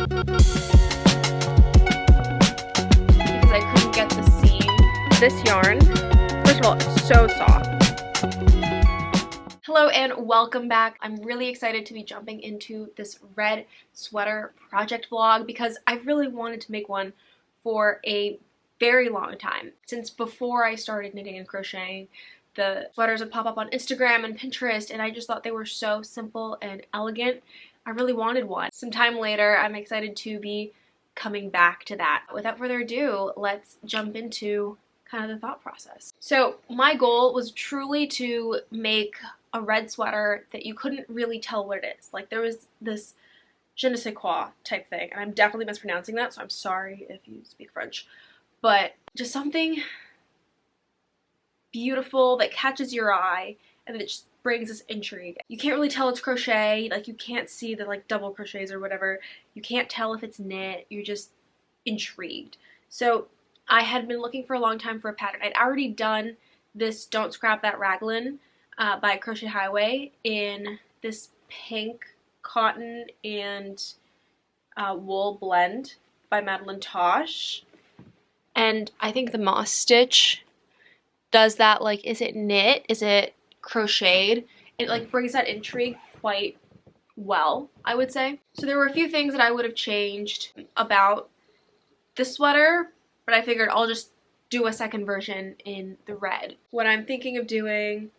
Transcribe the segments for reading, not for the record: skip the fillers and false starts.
because I couldn't get the seam. This yarn, first of all, it's so soft. Hello and welcome back. I'm really excited to be jumping into this red sweater project vlog because I've really wanted to make one for a very long time. Since before I started knitting and crocheting, the sweaters would pop up on Instagram and Pinterest, and I just thought they were so simple and elegant. I really wanted one. Some time later, I'm excited to be coming back to that. Without further ado, let's jump into kind of the thought process. So my goal was truly to make a red sweater that you couldn't really tell what it is. Like, there was this je ne sais quoi type thing, and I'm definitely mispronouncing that, so I'm sorry if you speak French. But just something beautiful that catches your eye and that just brings this intrigue. You can't really tell it's crochet, like you can't see the like double crochets or whatever. You can't tell if it's knit, you're just intrigued. So I had been looking for a long time for a pattern. I'd already done this Don't Scrap That Raglan by Crochet Highway in this pink cotton and wool blend by Madeline Tosh. And I think the moss stitch does that, like, is it knit? Is it crocheted? It like brings that intrigue quite well, I would say. So there were a few things that I would have changed about this sweater, but I figured I'll just do a second version in the red. What I'm thinking of doing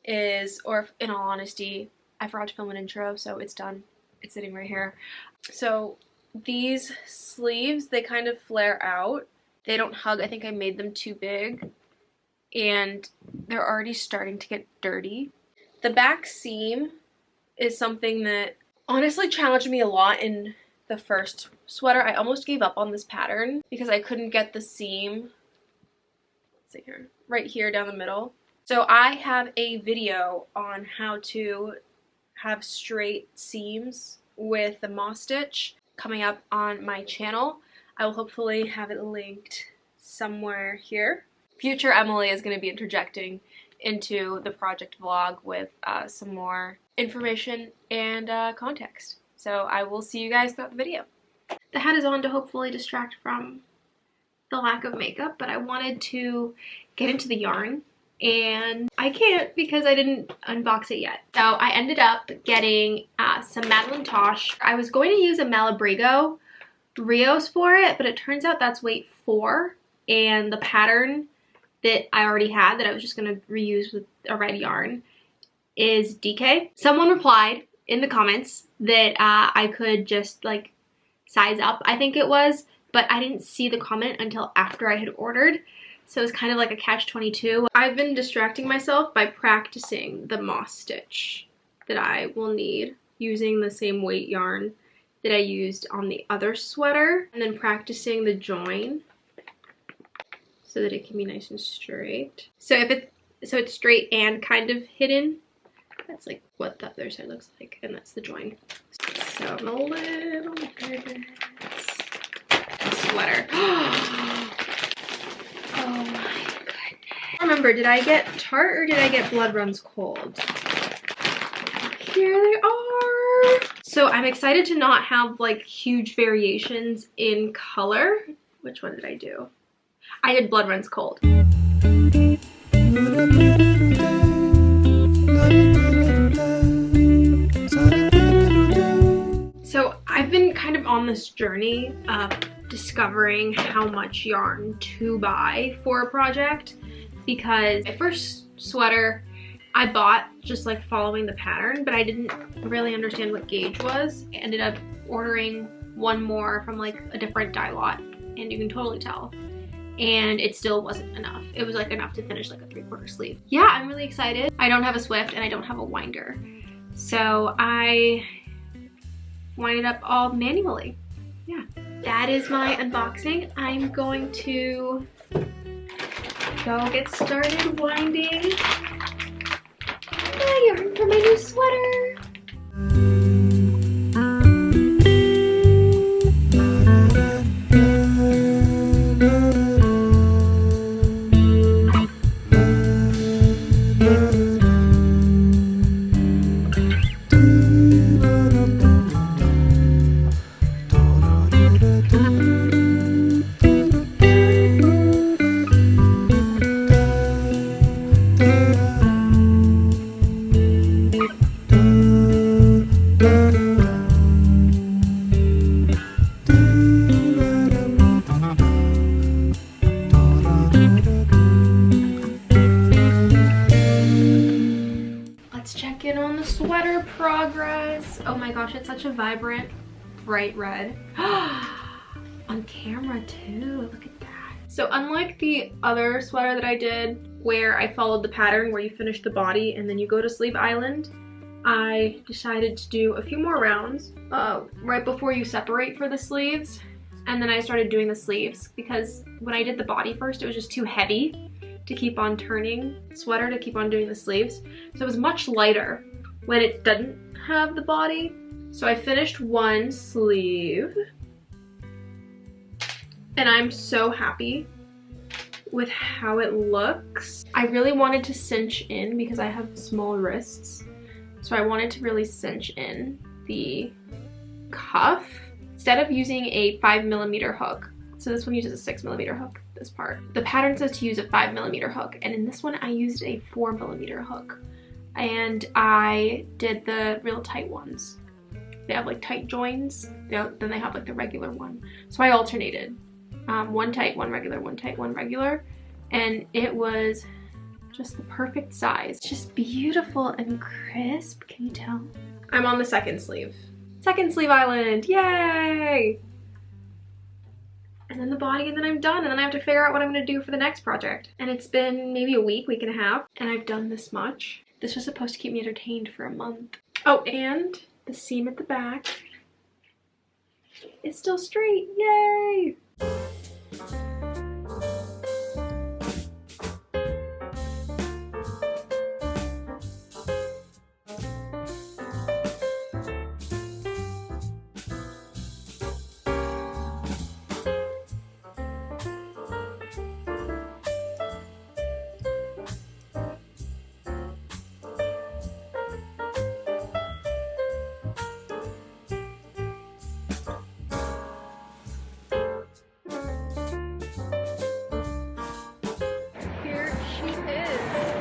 is, or in all honesty, I forgot to film an intro, so it's done. It's sitting right here. So these sleeves, they kind of flare out. They don't hug. I think I made them too big, and they're already starting to get dirty. The back seam is something that honestly challenged me a lot in the first sweater. I almost gave up on this pattern because I couldn't get the seam, let's see here, right here down the middle. So I have a video on how to have straight seams with the moss stitch coming up on my channel. I will hopefully have it linked somewhere here. Future Emily is going to be interjecting into the project vlog with some more information and context. So I will see you guys throughout the video. The hat is on to hopefully distract from the lack of makeup, but I wanted to get into the yarn, and I can't because I didn't unbox it yet. So I ended up getting some Madeline Tosh. I was going to use a Malabrigo Rios for it, but it turns out that's weight 4, and the pattern that I already had that I was just going to reuse with a red yarn is DK. Someone replied in the comments that I could just like size up, I think it was, but I didn't see the comment until after I had ordered, so it's kind of like a catch-22. I've been distracting myself by practicing the moss stitch that I will need using the same weight yarn that I used on the other sweater, and then practicing the join so that it can be nice and straight. So it's straight and kind of hidden. That's like what the other side looks like, and that's the join. So I'm a little nervous. Sweater. Oh my goodness. Remember, did I get Tarte or did I get Blood Runs Cold? Here they are. So I'm excited to not have like huge variations in color. Which one did I do? I did Blood Runs Cold. So I've been kind of on this journey of discovering how much yarn to buy for a project, because my first sweater I bought just like following the pattern, but I didn't really understand what gauge was. I ended up ordering one more from like a different dye lot, and you can totally tell. And it still wasn't enough. It was like enough to finish like a 3/4 sleeve. Yeah, I'm really excited. I don't have a Swift and I don't have a winder, so I wind it up all manually. Yeah, that is my unboxing. I'm going to go get started winding my yarn for my new sweater. Oh my gosh, it's such a vibrant, bright red. On camera too, look at that. So unlike the other sweater that I did where I followed the pattern where you finish the body and then you go to sleeve island, I decided to do a few more rounds right before you separate for the sleeves. And then I started doing the sleeves because when I did the body first, it was just too heavy to keep on turning sweater to keep on doing the sleeves. So it was much lighter when it didn't have the body. So I finished one sleeve and I'm so happy with how it looks. I really wanted to cinch in because I have small wrists. So I wanted to really cinch in the cuff instead of using a 5mm hook. So this one uses a 6mm hook, this part. The pattern says to use a 5mm hook, and in this one I used a 4mm hook. And I did the real tight ones. They have like tight joins, then they have like the regular one. So I alternated. One tight, one regular, one tight, one regular. And it was just the perfect size. Just beautiful and crisp, can you tell? I'm on the second sleeve. Second sleeve island, yay! And then the body, and then I'm done. And then I have to figure out what I'm gonna do for the next project. And it's been maybe a week, week and a half, and I've done this much. This was supposed to keep me entertained for a month. Oh, and the seam at the back is still straight, yay!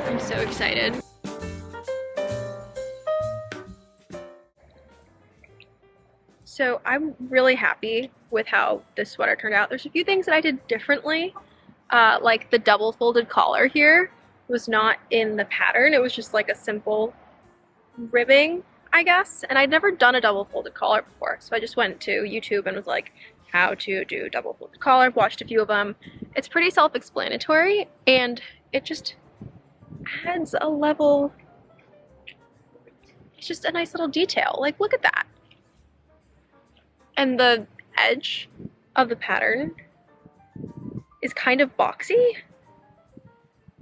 I'm so excited. So I'm really happy with how this sweater turned out. There's a few things that I did differently, like the double folded collar here was not in the pattern. It was just like a simple ribbing, I guess. And I'd never done a double folded collar before. So I just went to YouTube and was like, how to do double folded collar, watched a few of them. It's pretty self-explanatory and it just adds a level, it's just a nice little detail. Like, look at that. And the edge of the pattern is kind of boxy.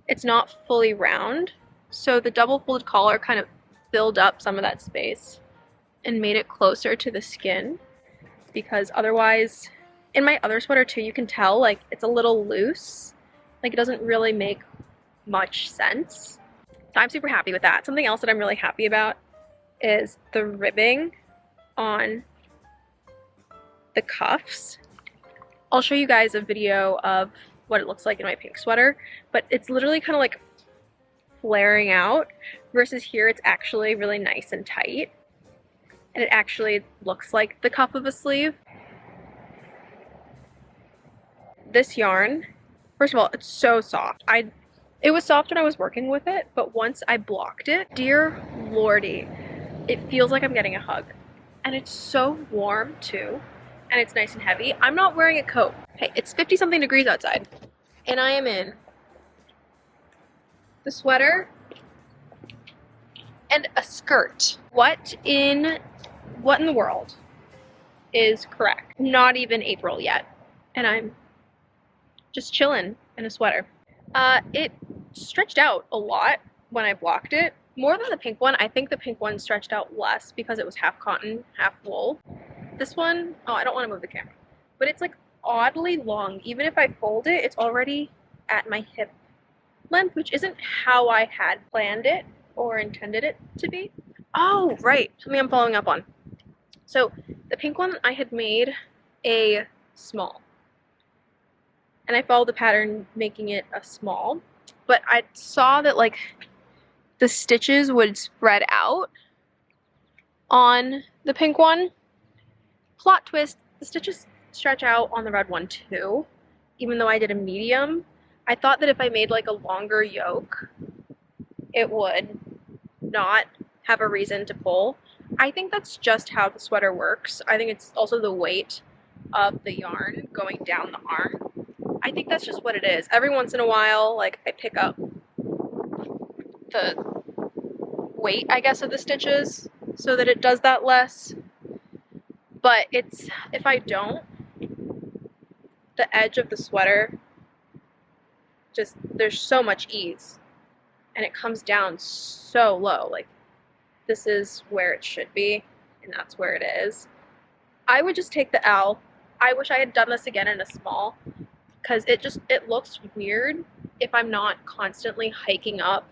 It's not fully round. So the double folded collar kind of filled up some of that space and made it closer to the skin, because otherwise, in my other sweater too, you can tell like it's a little loose. Like it doesn't really make much sense. So I'm super happy with that. Something else that I'm really happy about is the ribbing on the cuffs. I'll show you guys a video of what it looks like in my pink sweater, but it's literally kind of like flaring out, versus here it's actually really nice and tight, and it actually looks like the cuff of a sleeve. This yarn, first of all, it's so soft. It was soft when I was working with it, but once I blocked it, dear lordy, it feels like I'm getting a hug. And it's so warm too, and it's nice and heavy. I'm not wearing a coat. Hey, it's 50-something degrees outside, and I am in the sweater and a skirt. What in the world is correct? Not even April yet, and I'm just chilling in a sweater. It stretched out a lot when I blocked it. More than the pink one. I think the pink one stretched out less because it was half cotton, half wool. This one, oh, I don't want to move the camera, but it's like oddly long. Even if I fold it, it's already at my hip length, which isn't how I had planned it or intended it to be. Oh, right, something I'm following up on. So the pink one, I had made a small, and I followed the pattern making it a small, but I saw that like the stitches would spread out on the pink one. Plot twist, the stitches stretch out on the red one too, even though I did a medium. I thought that if I made like a longer yoke, it would not have a reason to pull. I think that's just how the sweater works. I think it's also the weight of the yarn going down the arm. I think that's just what it is. Every once in a while, like, I pick up the weight, I guess, of the stitches so that it does that less. But it's, if I don't, the edge of the sweater, just, there's so much ease. And it comes down so low. Like, this is where it should be, and that's where it is. I would just take the L. I wish I had done this again in a small, because it looks weird if I'm not constantly hiking up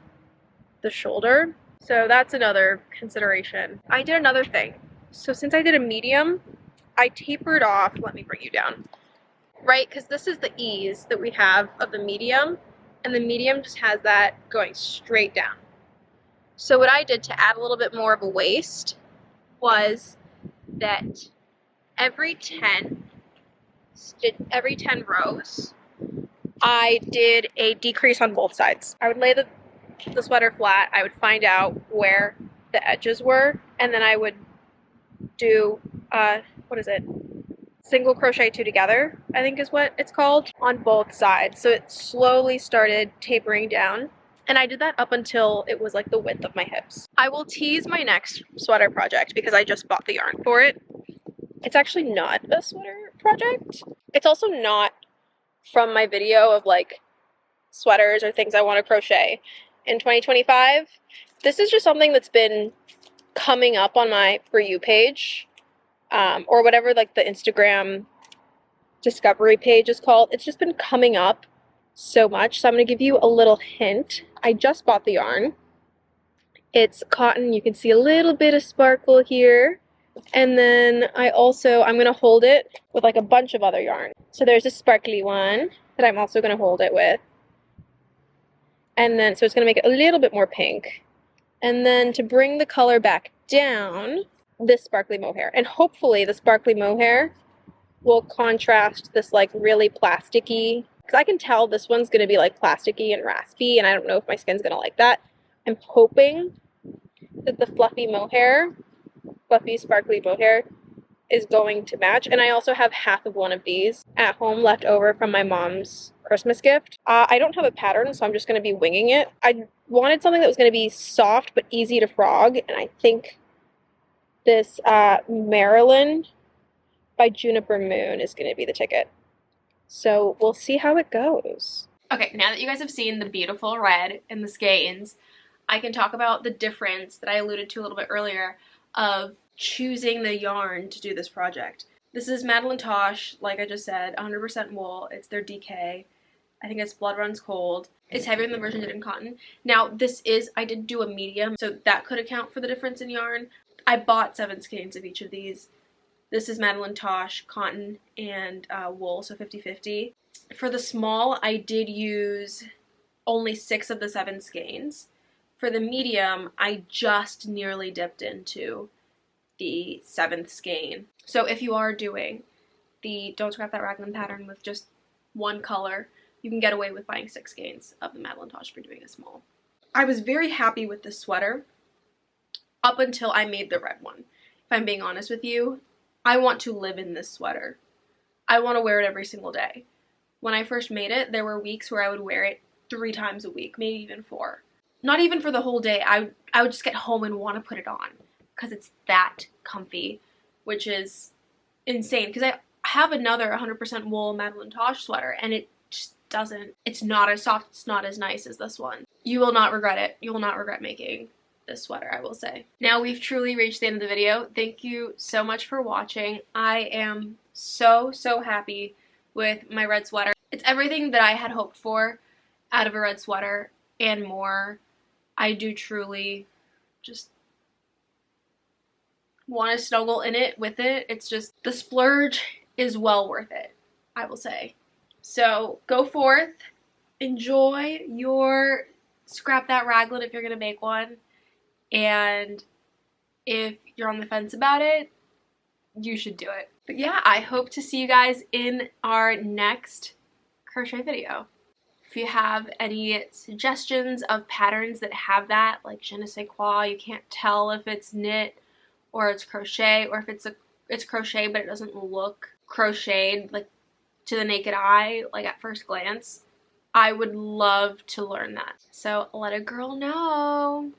the shoulder. So that's another consideration. I did another thing. So since I did a medium, I tapered off, let me bring you down, right? Because this is the ease that we have of the medium, and the medium just has that going straight down. So what I did to add a little bit more of a waist was that every 10 rows, I did a decrease on both sides. I would lay the sweater flat, I would find out where the edges were, and then I would do, what is it? Single crochet two together, I think is what it's called, on both sides. So it slowly started tapering down. And I did that up until it was like the width of my hips. I will tease my next sweater project because I just bought the yarn for it. It's actually not a sweater project. It's also not from my video of like sweaters or things I want to crochet in 2025. This is just something that's been coming up on my For You page, or whatever like the Instagram discovery page is called. It's just been coming up so much, so I'm going to give you a little hint. I just bought the yarn. It's cotton. You can see a little bit of sparkle here. And then I'm going to hold it with like a bunch of other yarn. So there's a sparkly one that I'm also going to hold it with. And then, so it's going to make it a little bit more pink. And then to bring the color back down, this sparkly mohair. And hopefully the sparkly mohair will contrast this like really plasticky, because I can tell this one's going to be like plasticky and raspy, and I don't know if my skin's going to like that. I'm hoping that the fluffy sparkly mohair is going to match. And I also have half of one of these at home left over from my mom's Christmas gift. I don't have a pattern, so I'm just going to be winging it. I wanted something that was going to be soft but easy to frog, and I think this Maryland by Juniper Moon is going to be the ticket. So we'll see how it goes. Okay, now that you guys have seen the beautiful red and the skeins, I can talk about the difference that I alluded to a little bit earlier of choosing the yarn to do this project. This is Madeline Tosh, like I just said, 100% wool. It's their DK. I think it's Blood Runs Cold. It's heavier than the version did in cotton. Now I did do a medium, so that could account for the difference in yarn. I bought 7 skeins of each of these. This is Madeline Tosh, cotton and wool, so 50-50. For the small, I did use only 6 of the 7 skeins. For the medium, I just nearly dipped into the 7th skein. So if you are doing the Don't Scrap That Raglan pattern with just one color, you can get away with buying 6 skeins of the Madeline Tosh for doing a small. I was very happy with this sweater up until I made the red one. If I'm being honest with you, I want to live in this sweater. I want to wear it every single day. When I first made it, there were weeks where I would wear it 3 times a week, maybe even 4. Not even for the whole day. I would just get home and want to put it on because it's that comfy, which is insane. Because I have another 100% wool Madeline Tosh sweater, and it just doesn't, it's not as soft, it's not as nice as this one. You will not regret it. You will not regret making this sweater, I will say. Now we've truly reached the end of the video. Thank you so much for watching. I am so happy with my red sweater. It's everything that I had hoped for out of a red sweater and more. I do truly just want to snuggle in it with it. It's just, the splurge is well worth it, I will say. So go forth, enjoy your Scrap That Raglan if you're gonna make one. And if you're on the fence about it, you should do it. But yeah, I hope to see you guys in our next crochet video. If you have any suggestions of patterns that have that, like je ne sais quoi, you can't tell if it's knit or it's crochet, or if it's crochet but it doesn't look crocheted like to the naked eye, like at first glance. I would love to learn that. So let a girl know.